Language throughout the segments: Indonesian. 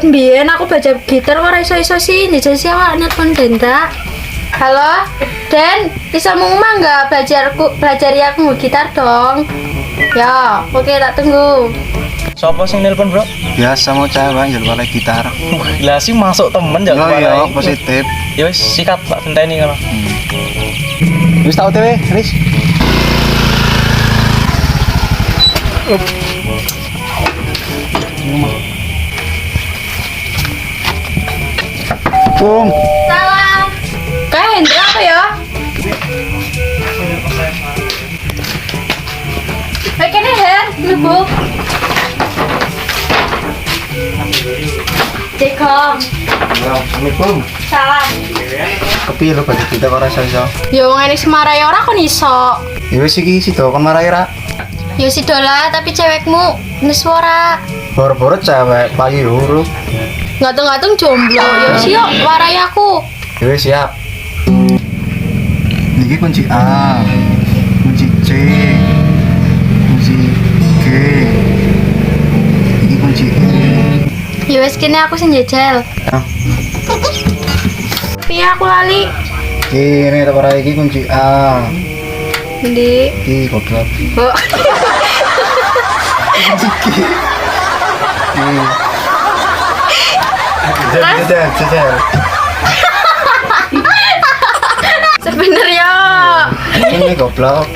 Biyen aku belajar gitar ora iso-iso sih, njajal sih awak nelpon Denda. Halo, Den, bisa ngomong nggak belajar ya aku gitar dong? Ya, oke tak tunggu. Sopo sing nelpon, Bro? Biasa mau cewek jual balai gitar. Lah sih masuk temen jago Oh iya, balai. positif. Ya wis sikat tak genteni ngono. Wis tau tewe, Riz. Bung, Salam. Kayak Hendra apa ya? Kayak kene Hen, Bu. Dekom. Assalamualaikum. Salam. Kepiye lo baju kita kok rasa iso? Yo wong enek semarai ora kon iso. Ya wis iki sida kon marai ra. Yo si dola tapi cewekmu neswara. Boro-boro cewek payu huruf. Ngatung-ngatung jomblo. Yo si yo warai aku. Ya wis siap. Niki kunci A, kunci C, kunci G. Iki kunci E. Yo wis kene aku sing jajal. Ah, Piye aku lali? ini tak ora iki kunci A. Ndi? Iki goblok. Oh. Kunci G. Jajal. Sebenarnya Ini goblok.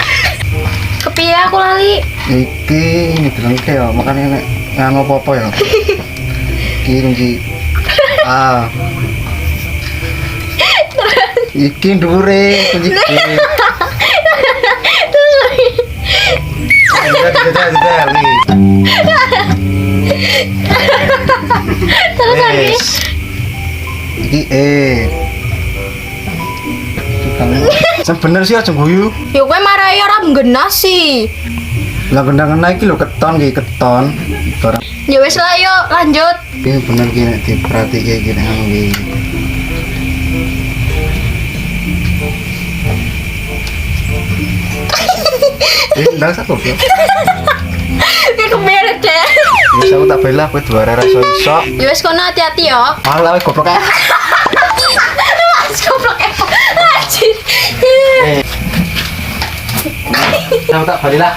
kepiye aku lali? Iki delengke ya, makane nek ngano apa-apa ya. Iki kunci A. Iki ndure kunci G. Jajal. Terus lagi. Iki E. Sebener sih aja guyu. Yo kowe marai ora nggenah sih. Lah gendang-gendang iki lho keton iki keton. Barang Ya wis lah yo lanjut. iki bener iki nek diperhatike iki nek ngono iki. Ndang sak goblok. Kayak kepiye deh. Wis aku tak bela kowe dua rara iso. Ya wis kono hati-hati yo. Malah kowe goblok ae. Mas goblok anjir. Aku tak balilah.